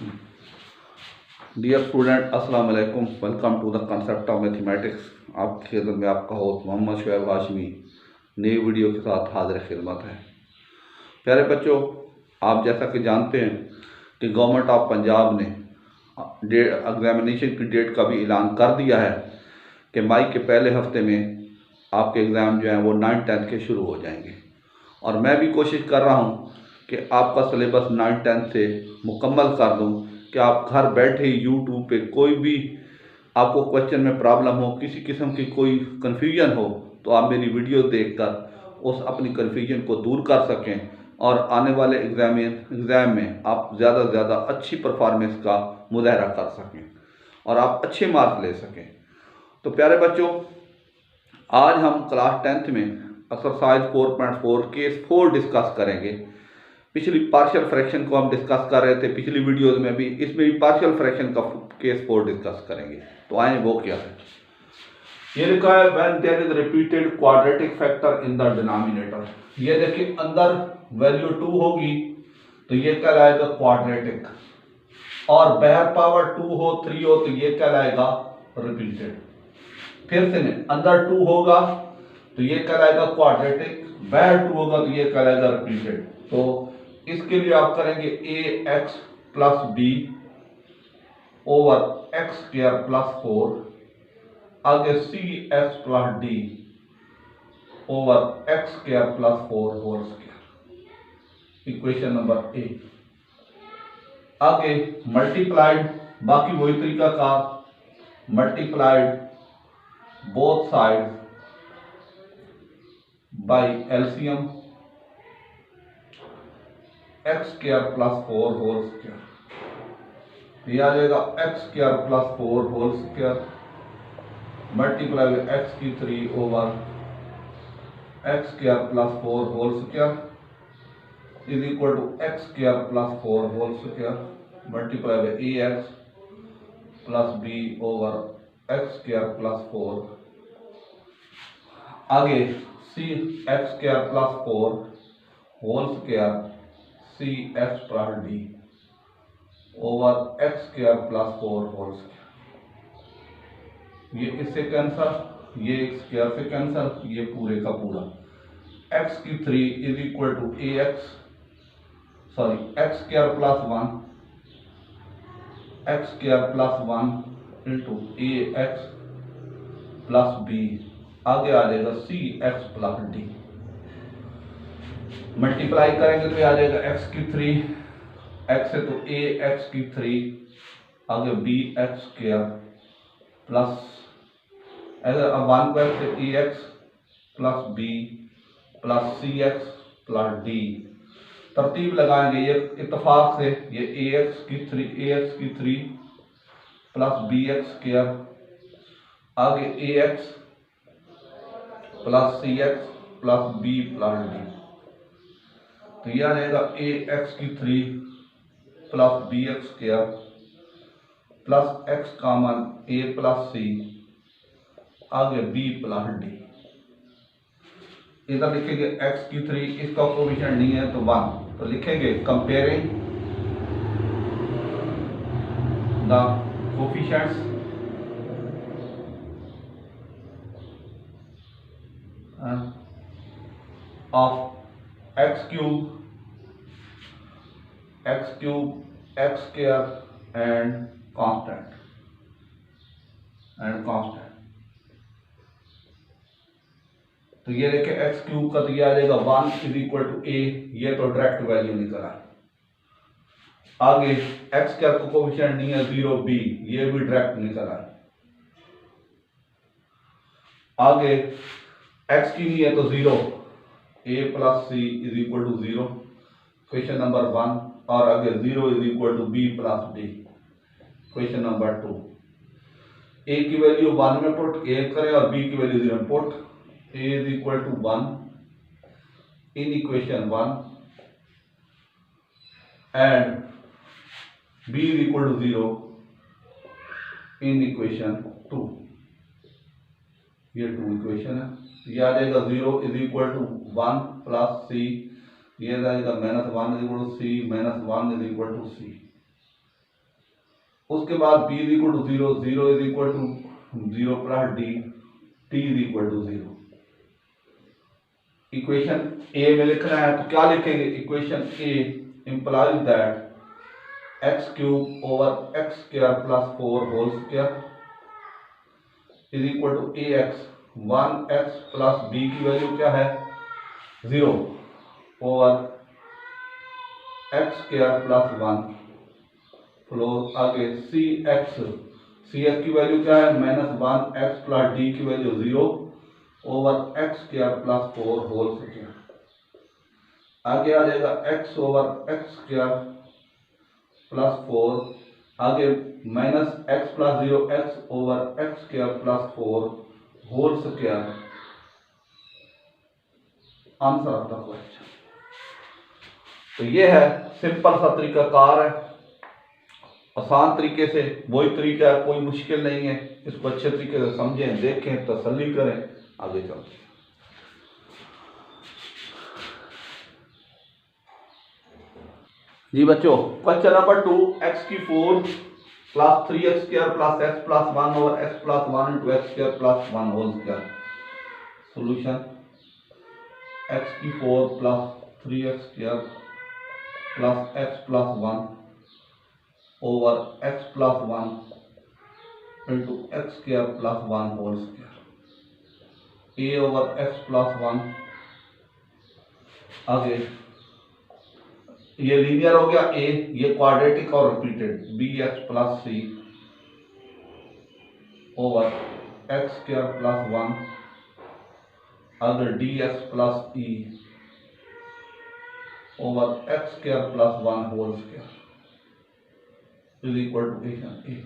Dear student, अस्सलाम वालेकुम। Welcome to the concept of mathematics. आपकी खिदमत में आपका होस्ट मोहम्मद शुएब हाशमी नई वीडियो के साथ हाजिर खिदमत है। प्यारे बच्चों, आप जैसा कि जानते हैं कि गवर्नमेंट ऑफ पंजाब ने एग्जामिनेशन की डेट का भी ऐलान कर दिया है कि मई के पहले हफ्ते में आपके एग्ज़ाम जो हैं वो 9th-10th के शुरू हो जाएंगे। और मैं भी कोशिश कर रहा हूँ कि आपका सिलेबस 9th-10th से मुकम्मल कर दूँ कि आप घर बैठे ही यूट्यूब पे कोई भी आपको क्वेश्चन में प्रॉब्लम हो, किसी किस्म की कोई कन्फ्यूजन हो, तो आप मेरी वीडियो देखकर उस अपनी कन्फ्यूजन को दूर कर सकें और आने वाले एग्ज़ाम में आप ज़्यादा से ज़्यादा अच्छी परफॉर्मेंस का मुजाहरा कर सकें और आप अच्छे मार्क्स ले सकें। तो प्यारे बच्चों, आज हम क्लास 10th में एक्सरसाइज 4.4 केस 4 डिस्कस करेंगे। पिछली पार्शियल फ्रैक्शन को हम डिस्कस कर रहे थे पिछली वीडियोज में भी, इसमें भी पार्शियल फ्रैक्शन का केस 4 डिस्कस करेंगे। तो आए वो क्या है। ये लिखा है when there is repeated quadratic factor in the denominator. ये देखिए, अंदर वैल्यू 2 होगी तो ये कहलाएगा क्वाड्रेटिक, और बाहर पावर 2 हो 3 हो तो ये कहलाएगा रिपीटेड। फिर से अंदर 2 होगा तो ये कहलाएगा क्वाड्रेटिक, बाहर 2 होगा तो ये कहलाएगा रिपीटेड। तो इसके लिए आप करेंगे A x plus B over x square plus 4, आगे सी x plus D over x square plus 4 whole square, equation number A. आगे मल्टीप्लाइड, बाकी वही तरीका का, multiplied both side by LCM x square plus 4 whole square. ये आ जाएगा x square plus 4 whole square multiply with x की 3 over x square plus 4 whole square is equal to x square plus 4 whole square multiply with A x plus B over x square plus 4। आगे सी x square plus 4 whole square C x plus D over x square plus 4 whole square. ये इससे cancer, ये square से cancer, ये पूरे का पूरा X की 3 is equal to A X, sorry X square plus 1 x square plus 1 into A x plus B, आगे आ जाएगा C x plus D. Multiply करेंगे तो आ जाएगा एक्स की 3, एक्स है तो ए एक्स की 3, आगे बी एक्स स्क्वायर प्लस, अगर अब 1 को से ए एक्स प्लस बी प्लस सी एक्स प्लस डी। तरतीब लगाएंगे ये इत्तेफाक से, ये ए एक्स की 3 प्लस बी एक्स स्क्वायर, आगे A x plus C x plus B plus D. तो यह आ जाएगा ए एक्स की 3 plus B x square plus x common A plus सी, आगे बी प्लस डी। इधर लिखेंगे एक्स की 3, इसका कोएफिशिएंट नहीं है तो 1, तो लिखेंगे comparing the coefficients of x cube x square and constant तो ये देखे एक्स क्यूब का तो ये आ जाएगा 1 इज इक्वल टू ए, ये तो डायरेक्ट वैल्यू निकला। आगे एक्स स्क्वायर को कोएफिशिएंट नहीं है 0 बी, ये भी डायरेक्ट निकला। आगे एक्स की नहीं है तो 0, A plus C is equal to 0, question number 1, और आगे 0 is equal to B plus D, question number 2। A की वैल्यू 1 में पुट ए करें और बी की वैल्यू 0 में put, A is equal to 1 in equation 1 and B is equal to 0 in equation 2। ये 2 equation है। ये आ जाएगा 0 is equal to 1 plus C, ये आ जाएगा -1 is equal to C, -1 is equal to C. उसके बाद b is equal to 0, 0 is equal to 0 plus d, t is equal to 0। Equation ए में लिखना है तो क्या लिखेंगे, equation A implies that X cube over x square plus 4 whole square is equal to A X, 1x plus B की value क्या है 0 over x square plus 1 floor आगे सी एक्स की वैल्यू क्या है -1x प्लस डी की value 0 over x square plus 4 whole square. आगे आ जाएगा x over x square plus 4, आगे -x plus 0 x over x square plus 4 whole square. Answer of the question. तो ये है सिंपल सा तरीकाकार है, आसान तरीके से, वही तरीका है, कोई मुश्किल नहीं है। इसको अच्छे तरीके से समझें, देखें, तसल्ली करें, आगे चलते हैं। जी बच्चों, क्वेश्चन नंबर 2, x की 4 plus 3x square plus x plus 1 over x plus 1 into x square plus 1 whole square. Solution x की 4 plus 3x square plus x plus 1 over x plus 1 into x square plus 1 whole square. a over x plus 1, आगे ये linear हो गया a, ये quadratic और repeated bx plus c over x square plus 1, अगर dx plus e over x square plus 1 whole square is equal to a।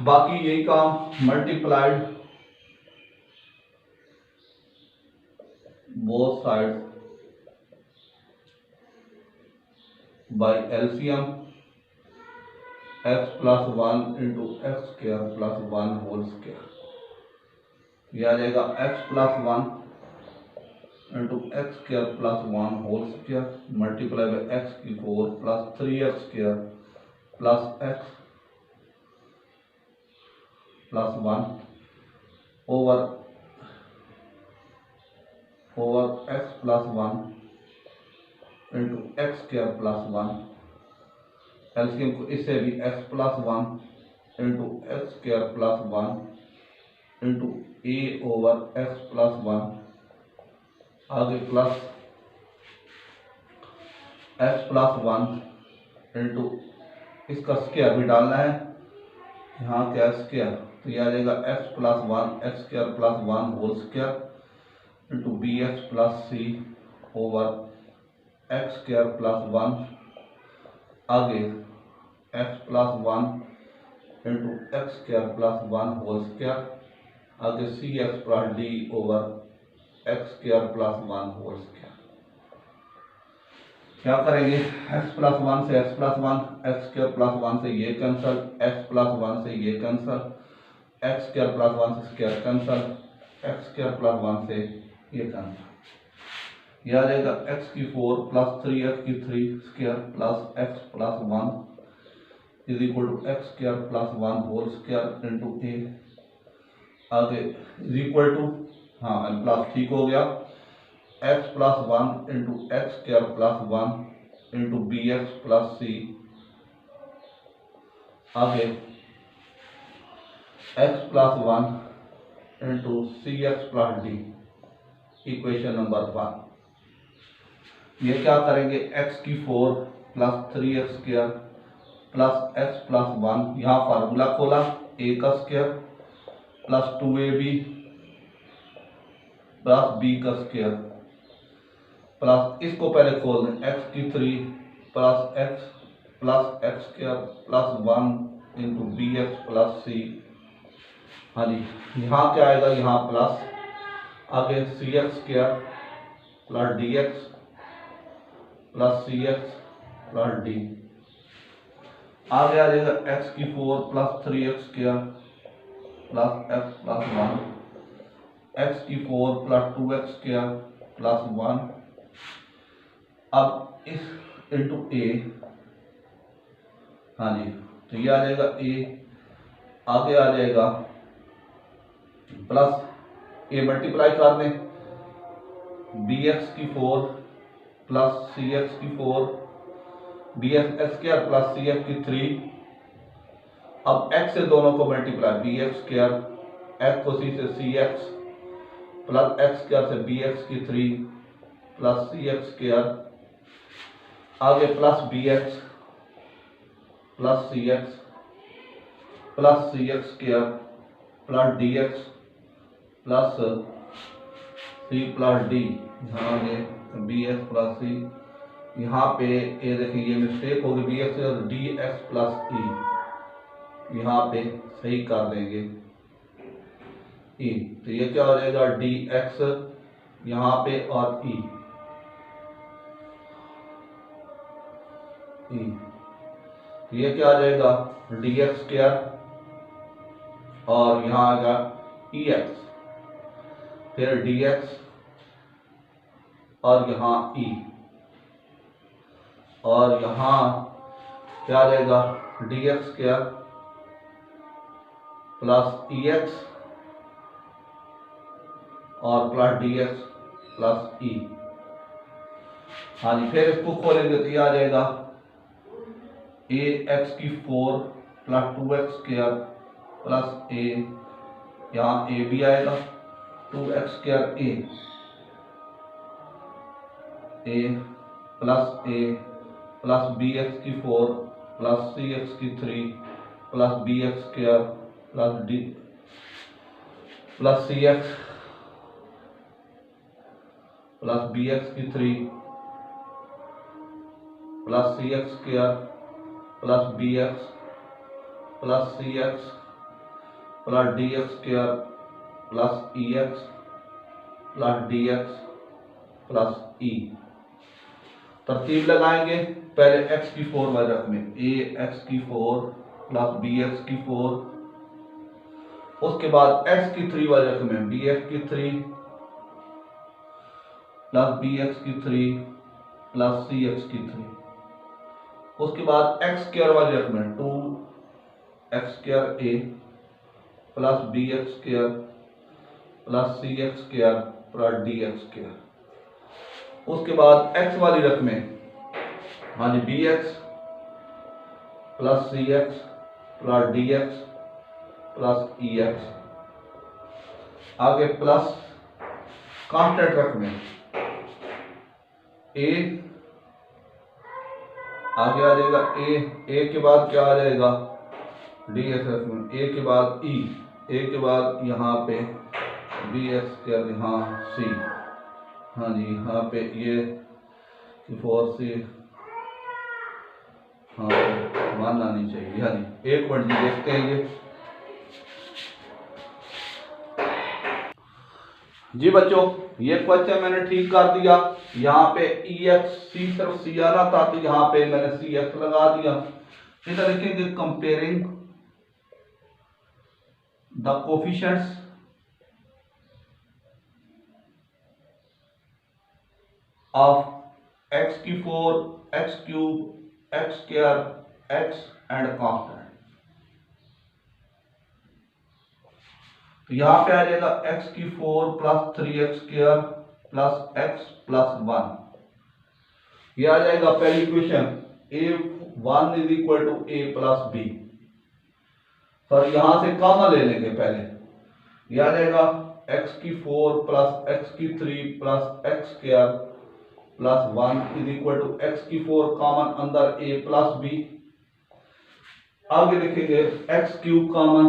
बाकी यही काम multiplied both side by LCM x plus 1 into x square plus 1 whole square. यह आ जाएगा x plus 1 into x square plus 1 whole square multiply by x की 4 plus 3x square plus x plus 1 over x plus 1 into x square plus 1। LCM को इससे भी x plus 1 into x square plus 1 into A over x plus 1, आगे plus x plus 1 into इसका square भी डालना है, यहाँ क्या स्क्वायर, तो यह आ जाएगा x plus 1 x square plus 1 whole square into B x plus C over x square plus 1, आगे x plus 1 into x square plus 1 whole square, आगे सी x plus D over x square plus 1 whole square. क्या करेंगे, x plus 1 से x plus 1, x square plus 1 से ये cancel, x plus 1 से ये cancel, x square plus 1 से square cancel, x square plus 1 से ये कैंसल। यह आ जाएगा x की 4 प्लस 3x की 3 square plus x plus 1 is equal to x square plus 1 whole square into A, आगे इज इक्वल टू, हाँ प्लस ठीक हो गया, x plus 1 into x square plus 1 into B x plus सी, आगे x plus 1 into C x plus D, equation number 1। ये क्या करेंगे, x की 4 plus 3x square plus x plus 1, यहाँ फार्मूला खोला a का square plus 2ab plus b का square plus इसको पहले खोल दें x की 3 plus x square plus 1 into B x plus c. हाँ जी, यहाँ क्या आएगा, यहाँ प्लस, आगे सी x square plus d x plus सी एक्स प्लस डी, आगे आ जाएगा x की 4 plus 3x square plus x plus 1, x की 4 प्लस 2x स्क्वायर प्लस 1, अब इस इंटू ए, हाँ जी, तो ये आ जाएगा ए, आगे आ जाएगा प्लस ए मल्टीप्लाई कर दें बी एक्स की 4 प्लस सी एक्स की 4 बी एक्स स्क्वायर प्लस सी एक्स की 3। अब x से दोनों को multiply B x square x को सी से सी एक्स प्लस एक्स स्क्वायर से बी एक्स की 3 प्लस सी एक्स स्क्वायर, आगे प्लस बी एक्स प्लस सी x square plus d x plus c plus D, यहाँ आगे बी एक्स प्लस सी, यहाँ पे ये देखिए ये मिस्टेक होगी बी एक्स और डी एक्स प्लस ई, यहाँ पे सही कर देंगे ई, तो ये क्या हो जाएगा डी एक्स यहाँ पे और ई, तो ये क्या आ जाएगा डी एक्स स्क्वायर और यहाँ आएगा ई एक्स, फिर डी एक्स और यहाँ ई, और यहाँ क्या आ जाएगा D x square plus e x और प्लस डी एक्स प्लस ई। हाँ जी, फिर इसको खोलेंगे तो ये आ जाएगा ए एक्स की 4 प्लस 2x स्क्वायर प्लस ए, यहाँ ए भी आएगा 2x square a plus B x की 4 प्लस सी एक्स की 3 plus B x square plus d plus सी एक्स प्लस बी एक्स की 3 प्लस सी x square plus B x plus सी x plus d x square plus e x plus d x plus e. तरतीब लगाएंगे, पहले x की 4 वाले रकम में ए x की 4 plus B x की 4, उसके बाद x की 3 वाले रकम में बी एक्स की 3 प्लस बी एक्स की 3 प्लस सी एक्स की 3, उसके बाद एक्स स्क्वायर वाले रकम में 2x square a plus B x square plus C x square plus d x square, उसके बाद x वाली रकम में हाँ जी बी एक्स प्लस सी x plus d x plus e x, आगे प्लस कांस्टेंट रकम में ए, आगे आ जाएगा ए के बाद क्या आ जाएगा डी एक्स रकम, ए के बाद ई, ए के बाद यहाँ पे बी एक्स स्क्वायर यहाँ सी, हाँ जी यहाँ पे ये 4c, हाँ मान आनी चाहिए, हाँ जी एक मिनट जी देखते हैं ये जी बच्चों, ये क्वेश्चन मैंने ठीक कर दिया, यहाँ पे ई एक्स सी सिर्फ सी आना था तो यहाँ पे मैंने सी एक्स लगा दिया। इधर लिखेंगे comparing the coefficients of x की 4 x cube x square x and constant, तो यहाँ पे आ जाएगा x की 4 plus 3x square plus x plus 1, ये आ जाएगा पहली equation a1 is equal to a plus B, sir यहाँ से कॉमन ले लेंगे पहले, ये आ जाएगा x की 4 प्लस x की 3 plus x square plus 1 is equal to x की 4 कॉमन अंदर a प्लस बी, आगे लिखेंगे x cube common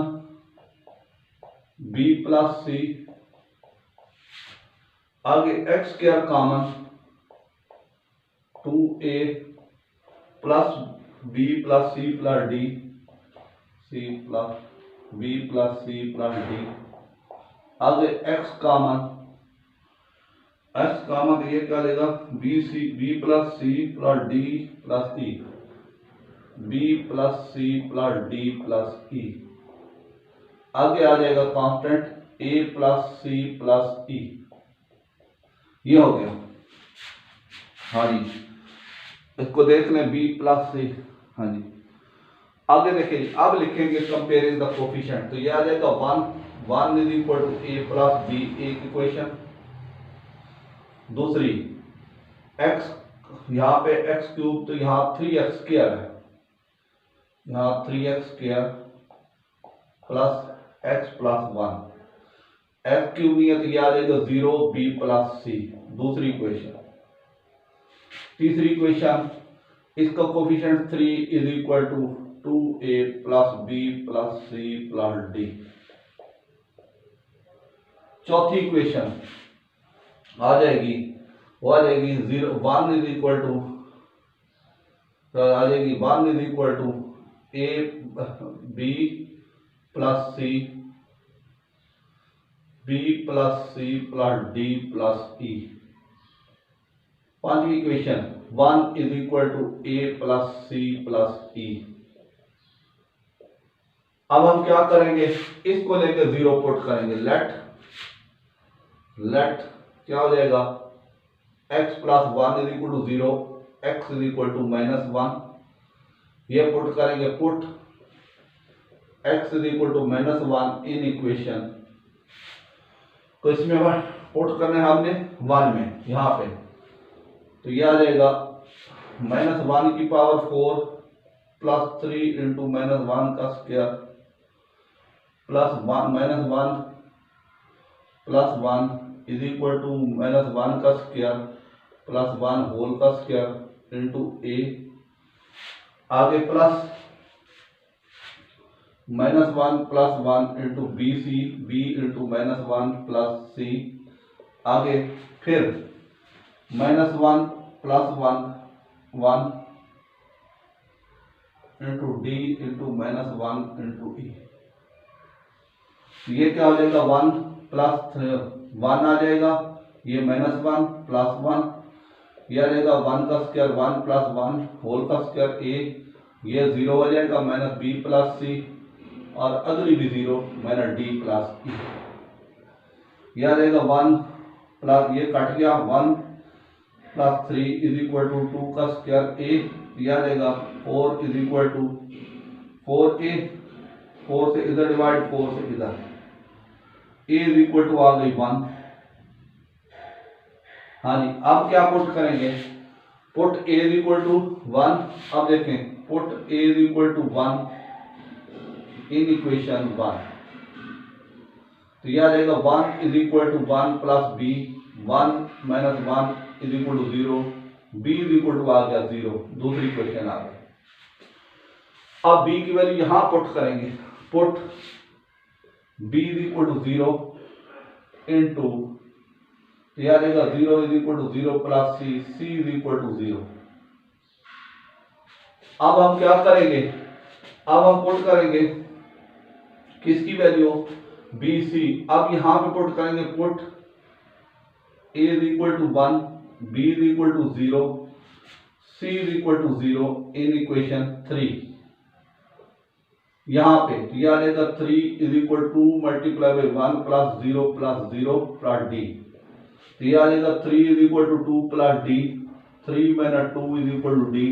b plus सी, आगे x square common 2a plus b plus c plus d, c plus b plus c plus d, आगे x common, x common ये क्या लेगा b plus c plus d plus e, b plus c plus d plus e, आगे आ जाएगा constant a plus c plus e, ये हो गया। हाँ जी इसको देख लें b प्लस सी, हाँ जी आगे देखिए, अब लिखेंगे कंपेयरिंग द कोफिशिएंट। तो ये आ जाएगा 1 is equal to a plus B, एक इक्वेशन। दूसरी x, यहाँ पे x क्यूब, तो यहाँ 3x स्क्वायर है, यहाँ 3x square plus x plus 1, x cube नहीं है तो ये आ जाएगा 0 b प्लस c, दूसरी इक्वेशन। तीसरी इक्वेशन, इसका coefficient 3 is equal to 2a plus b plus c plus d। चौथी इक्वेशन आ जाएगी, वो आ जाएगी 1 इज इक्वल टू, आ जाएगी 1 is equal to a b plus c, b plus c plus d plus e। पांचवी equation 1 is equal to a plus c plus e। अब हम क्या करेंगे, इसको लेकर 0 पुट करेंगे। लेट क्या हो जाएगा, x plus 1 is equal to 0, x is equal to -1, ये पुट करेंगे, put x is equal to -1 in equation. तो इसमें पुट करने हमने 1 में यहाँ पे, तो ये आ जाएगा -1 की पावर 4 प्लस 3 इंटू -1 का square plus -1 plus 1 is equal to -1 का स्क्वायर प्लस 1 होल का स्क्वायर इंटू a। आगे plus -1 plus 1 into B C, b into -1 plus c। आगे फिर -1 plus 1 into d into -1 into e। ये क्या हो जाएगा, 1 प्लस 1 आ जाएगा, ये -1 प्लस 1, ये आ जाएगा 1 का स्क्वायर 1 प्लस 1 होल का स्क्वायर a, ये 0 हो जाएगा -b प्लस c, और अगली भी 0 -d प्लस e। ये आ जाएगा 1 प्लस, ये कट गया, 1 प्लस 3 इज इक्वल टू 2 का स्क्वायर a, ये आ जाएगा 4 इज इक्वल टू 4a, 4 से इधर डिवाइड 4 से इधर, a इज इक्वल टू आ गई 1। हाँ जी, अब क्या पुट करेंगे, put a is equal to 1। अब देखें, put a is equal to 1 in equation 1, तो यह आ जाएगा 1 is equal to 1 plus b, 1 minus 1 is equal to 0, b is equal to आ गया 0, दूसरी इक्वेशन आ गई। अब b की वैल्यू यहां पुट करेंगे, put b is equal to 0 into, यह आ जाएगा 0 is equal to 0 plus c is equal to 0। अब हम क्या करेंगे, अब हम पुट करेंगे किसकी वैल्यू, BC। अब यहां पे पुट करेंगे, put A is equal to 1, B is equal to 0, C is equal to 0 in equation 3। यहां पे यह आ जाएगा 3 is equal to multiply by 1 plus 0 plus d, तो यह आ जाएगा 3 is equal to 2 plus d, 3 minus 2 is equal to d,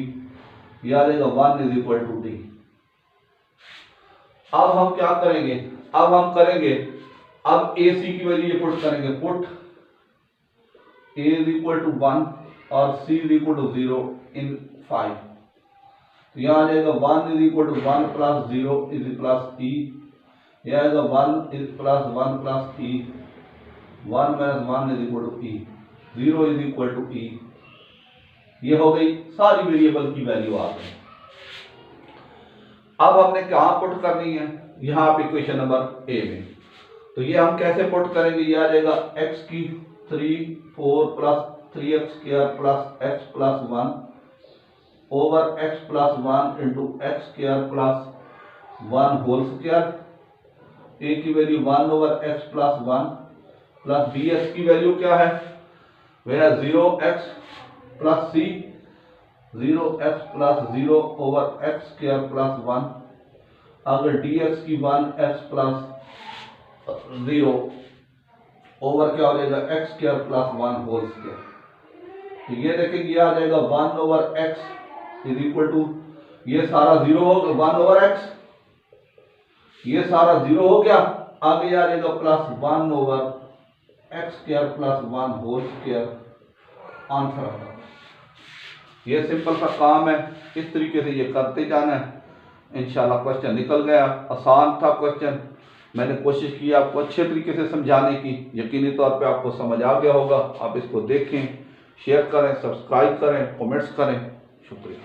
यह आ जाएगा 1 इज इक्वल टू d। अब हम क्या करेंगे, अब हम करेंगे, अब AC की वैल्यू ये पुट करेंगे, put A is equal to 1 और C is equal to 0 in 5, तो यहां आ जाएगा 1 is equal to 1 plus 0 is plus E, यह आएगा 1 is plus 1 plus E, 1 minus 1 is equal to E, 0 is equal to E। ये हो गई सारी वेरिएबल की वैल्यू आ गई। अब हमने कहां पुट करनी है, यहां पे इक्वेशन नंबर ए में, तो ये हम कैसे पुट करेंगे, ये आ जाएगा x की 3 4 plus 3x square plus x plus 1 over x plus 1 into x square plus 1 whole square, a की value 1 over x plus 1 plus bx की वैल्यू क्या है, वह है 0x plus c, 0x plus 0 over x square plus 1, अगर dx की 1x plus 0 over क्या हो जाएगा x square plus 1 whole square. तो ये देखेंगे, ये आ जाएगा 1 over x is equal to ये सारा 0 हो गया 1/x, ये सारा 0 हो गया, आगे आ जाएगा +1/x² +1 होल स्क्वायर आंसर आता है। ये सिंपल सा काम है, इस तरीके से ये करते जाना है। इंशाल्लाह क्वेश्चन निकल गया, आसान था क्वेश्चन, मैंने कोशिश की आपको अच्छे तरीके से समझाने की, यकीनी तौर पे आपको समझ आ गया होगा। आप इसको देखें, शेयर करें, सब्सक्राइब करें, कमेंट्स करें। शुक्रिया।